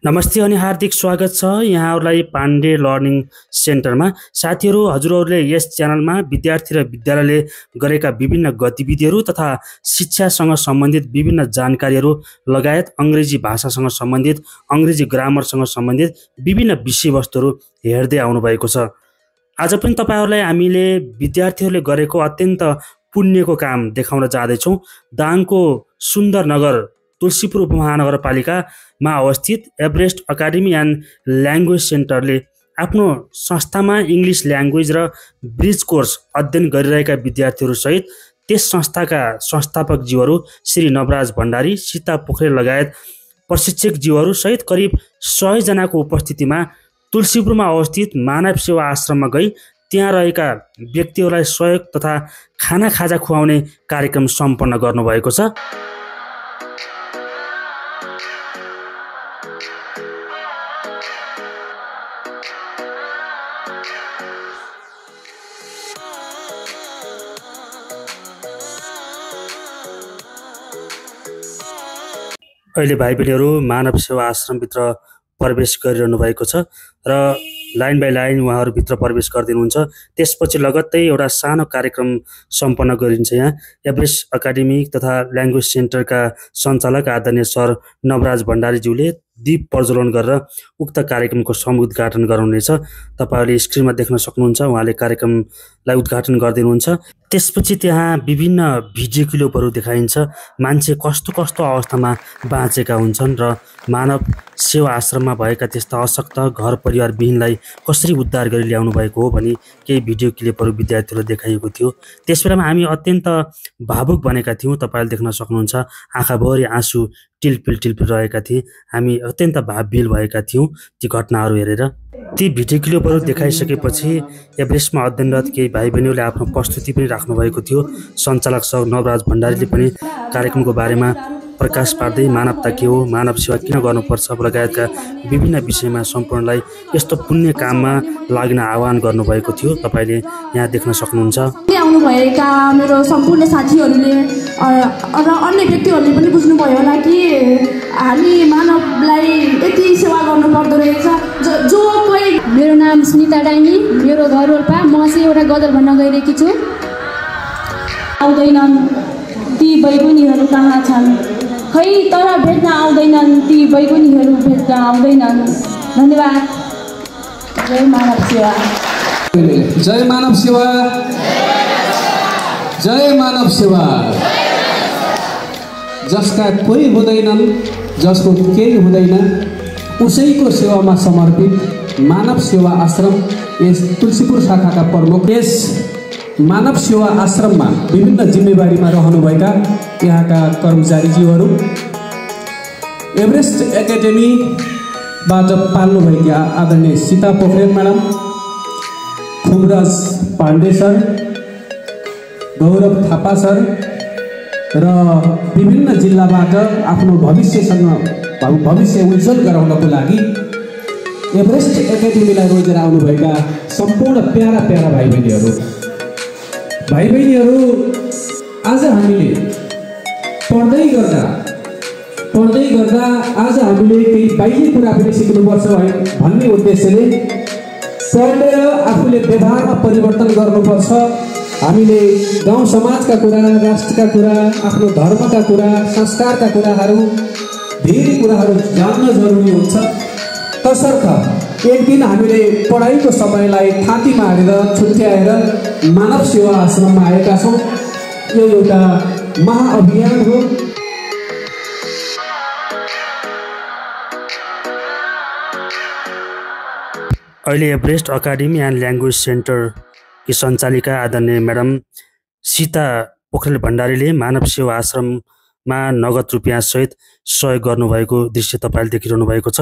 नमस्ते अनि हार्दिक स्वागत छ यहाँहरूलाई पाण्डे लर्निङ सेन्टरमा। साथीहरू, हजुरहरूले यस च्यानलमा विद्यार्थी र विद्यालयले गरेका विभिन्न गतिविधिहरू तथा शिक्षासँग सम्बन्धित विभिन्न जानकारीहरू लगायत अङ्ग्रेजी भाषासँग सम्बन्धित, अङ्ग्रेजी ग्रामरसँग सम्बन्धित विभिन्न विषयवस्तुहरू हेर्दै आउनुभएको छ। आज पनि तपाईँहरूलाई हामीले विद्यार्थीहरूले गरेको अत्यन्त पुण्यको काम देखाउन जाँदैछौँ। दाङको सुन्दर नगर तुलसीपुर उपमहानगरपालिकामा अवस्थित एभरेस्ट अकाडेमी एन्ड ल्याङ्ग्वेज सेन्टरले आफ्नो संस्थामा इङ्ग्लिस ल्याङ्ग्वेज र ब्रिज कोर्स अध्ययन गरिरहेका विद्यार्थीहरूसहित त्यस संस्थाका संस्थापकज्यूहरू श्री नवराज भण्डारी, सीता पोखरेल लगायत प्रशिक्षकज्यूहरू सहित करिब 100 जनाको उपस्थितिमा तुलसीपुरमा अवस्थित मानव सेवा आश्रममा गई त्यहाँ रहेका व्यक्तिहरूलाई सहयोग तथा खाजा खुवाउने कार्यक्रम सम्पन्न गर्नुभएको छ। अहिले भाइ बहिनीहरू मानव सेवा आश्रमभित्र प्रवेश गरिरहनु भएको छ र लाइन बाई लाइन उहाँहरूभित्र प्रवेश गरिदिनुहुन्छ। त्यसपछि लगत्तै एउटा सानो कार्यक्रम सम्पन्न गरिन्छ। यहाँ एभरेस्ट अकाडेमी तथा ल्याङ्ग्वेज सेन्टरका सञ्चालक आदरणीय सर नवराज भण्डारीज्यूले दीप प्रज्वलन गरेर उक्त कार्यक्रमको समुद्घाटन गराउनेछ। तपाईँहरूले स्क्रिनमा देख्न सक्नुहुन्छ, उहाँले कार्यक्रमलाई उद्घाटन गरिदिनुहुन्छ। त्यसपछि त्यहाँ विभिन्न भिडियो क्लिपहरू देखाइन्छ, मान्छे कस्तो कस्तो अवस्थामा बाँचेका हुन्छन् र मानव सेवा आश्रममा भएका त्यस्ता अशक्त घर परिवार विहीनलाई कसरी उद्धार गरी ल्याउनु भएको हो भनी केही भिडियो क्लिपहरू विद्यार्थीहरूलाई देखाइएको थियो। त्यस बेलामा हामी अत्यन्त भावुक बनेका थियौँ। तपाईँले देख्न सक्नुहुन्छ, आँखाभरि आँसु टिलपिल रहेका थिए। हामी अत्यन्त भावविल भएका थियौँ ती घटनाहरू हेरेर। ती भिडियो क्लिपहरू देखाइसकेपछि एभरेस्टमा अध्ययनरत केही भाइ बहिनीहरूले आफ्नो प्रस्तुति पनि राख्नुभएको थियो। सञ्चालक सर नवराज भण्डारीले पनि कार्यक्रमको बारेमा प्रकाश पार्दै मानवता के हो, मानव सेवा किन गर्नुपर्छ लगायतका विभिन्न विषयमा सम्पूर्णलाई यस्तो पुण्य काममा लाग्न आह्वान गर्नुभएको थियो। तपाईँले यहाँ देख्न सक्नुहुन्छ। आउनुभएका मेरो सम्पूर्ण साथीहरूले र अन्य व्यक्तिहरूले पनि बुझ्नुभयो होला कि हामी मानवलाई यति सेवा गर्नु पर्दो रहेछ। जो कोही मेरो नाम स्मिता डाङ्गी, मेरो घर रोल्पा। म चाहिँ एउटा गजल भन्न गइरहेकी छु। आउँदैनन् ती बैगुनीहरू कहाँ छन्, खै तर भेट्न आउँदैनन् ती बैगुनीहरू भेट्न आउँदैनन्। धन्यवाद। जय मानव सेवा। जय मानव सेवा। जय मानव सेवा। जसका कोही हुँदैनन्, जसको केही हुँदैन, उसैको सेवामा समर्पित मानव सेवा आश्रम यस तुलसीपुर शाखाका प्रमुख। यस मानव सेवा आश्रममा विभिन्न जिम्मेवारीमा रहनुभएका यहाँका कर्मचारीज्यूहरू, एभरेस्ट एकाडेमीबाट पाल्नुभएका आदरणीय सीता पोखरेल म्याडम, खुमराज पाण्डे सर, गौरव थापा सर र विभिन्न जिल्लाबाट आफ्नो भविष्य उज्जवल गराउनको लागि एभरेस्ट एकाडेमीलाई रोजेर आउनुभएका सम्पूर्ण प्यारा भाइ बहिनीहरू, आज हामीले पढ्दै गर्दा आज हामीले केही बाहिरी कुरा पनि सिक्नुपर्छ भन्ने उद्देश्यले पढेर आफूले व्यवहारमा परिवर्तन गर्नुपर्छ। हामीले गाउँ समाजका कुरा, राष्ट्रका कुरा, आफ्नो धर्मका कुरा, संस्कारका कुराहरू, धेरै कुराहरू जान्न जरुरी हुन्छ। तसर्थ एक दिन हामीले पढाइको समयलाई थाँतीमा हालेर छुट्याएर मानव सेवा आश्रममा आएका छौँ। यो एउटा महाअभियान हो। अहिले एभरेस्ट अकाडेमी एन्ड ल्याङ्ग्वेज सेन्टरकी सञ्चालिका आदरणीय म्याडम सीता पोखरेल भण्डारीले मानव सेवा आश्रममा नगद रुपियाँ सहित सहयोग गर्नुभएको दृश्य तपाईँले देखिरहनु भएको छ।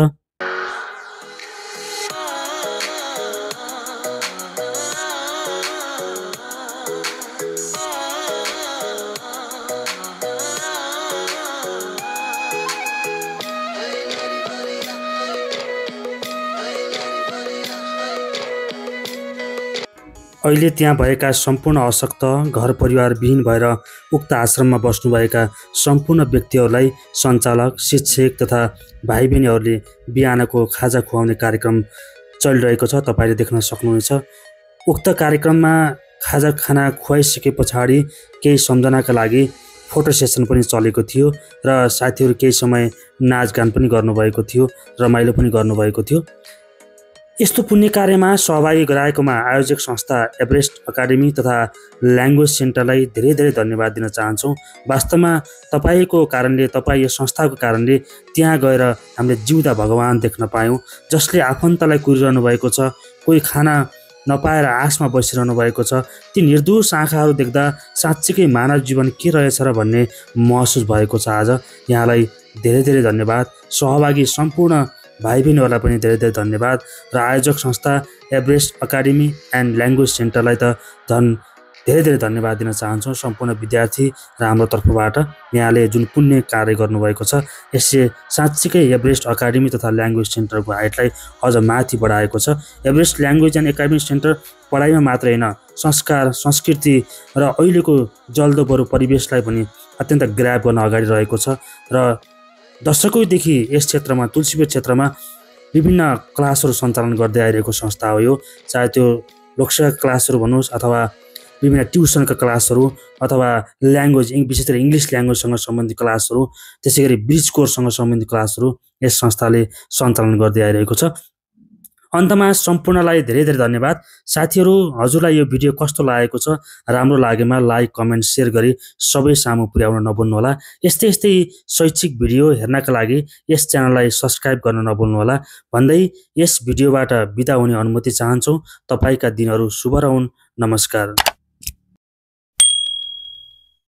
अहिले त्यहाँ भएका सम्पूर्ण अशक्त घर परिवार विहीन भएर उक्त आश्रममा बस्नुभएका सम्पूर्ण व्यक्तिहरूलाई सञ्चालक, शिक्षक तथा भाइ बहिनीहरूले बिहानको खाजा खुवाउने कार्यक्रम चलिरहेको छ। तपाईँले देख्न सक्नुहुनेछ। उक्त कार्यक्रममा खाजा खाना खुवाइसके पछाडि केही सम्झनाका लागि फोटो सेसन पनि चलेको थियो र साथीहरू केही समय नाचगान पनि गर्नुभएको थियो, रमाइलो पनि गर्नुभएको थियो। यस्तो पुण्य कार्यमा सहभागी गराएकोमा आयोजक संस्था एभरेस्ट अकाडेमी तथा ल्याङ्ग्वेज सेन्टरलाई धेरै धेरै धन्यवाद दिन चाहन्छौँ। वास्तवमा तपाईँको कारणले, तपाईँ यो संस्थाको कारणले त्यहाँ गएर हामीले जिउँदा भगवान देख्न पायौँ। जसले आफन्तलाई कुरिरहनु भएको छ, कोही खाना नपाएर आशमा बसिरहनु भएको छ, ती निर्दोष आँखाहरू देख्दा साँच्चीकै मानव जीवन के रहेछ र भन्ने महसुस भएको छ। आज यहाँलाई धेरै धेरै धन्यवाद। सहभागी सम्पूर्ण भाइ बहिनीहरूलाई पनि धेरै धेरै धन्यवाद र आयोजक संस्था एभरेस्ट अकाडेमी एन्ड ल्याङ्ग्वेज सेन्टरलाई त झन् धेरै धेरै धन्यवाद दिन चाहन्छौँ। सम्पूर्ण विद्यार्थी र हाम्रो तर्फबाट यहाँले जुन पुण्य कार्य गर्नुभएको छ, यसले साँच्चीकै एभरेस्ट अकाडेमी तथा ल्याङ्ग्वेज सेन्टरको हाइटलाई अझ माथि बढाएको छ। Everest language and academic centre पढाइमा मात्रै होइन, संस्कार, संस्कृति र अहिलेको जल्दो बरु परिवेशलाई पनि अत्यन्त ग्राब गर्न अगाडि रहेको छ र दशकौँदेखि यस क्षेत्रमा, तुलसीपुर क्षेत्रमा विभिन्न क्लासहरू सञ्चालन गर्दै आइरहेको संस्था हो यो। चाहे त्यो लोकसेवा क्लासहरू भन्नुहोस् अथवा विभिन्न ट्युसनका क्लासहरू अथवा ल्याङ्ग्वेज, विशेष गरी इङ्ग्लिस ल्याङ्ग्वेजसँग सम्बन्धित क्लासहरू, त्यसै गरी ब्रिज कोर्ससँग सम्बन्धित क्लासहरू यस संस्थाले सञ्चालन गर्दै आइरहेको छ। अन्तमा सम्पूर्णलाई धेरै धेरै धन्यवाद। साथीहरू, हजुरलाई यो भिडियो कस्तो लागेको छ, राम्रो लागेमा लाइक, कमेन्ट, सेयर गरी सबै सामु पुर्याउन नभुल्नुहोला। यस्तै यस्तै शैक्षिक भिडियो हेर्नका लागि यस च्यानललाई सब्स्क्राइब गर्न नभुल्नुहोला भन्दै यस भिडियोबाट बिदा हुने अनुमति चाहन्छौँ। तपाईँका दिनहरू शुभ रहून्। नमस्कार।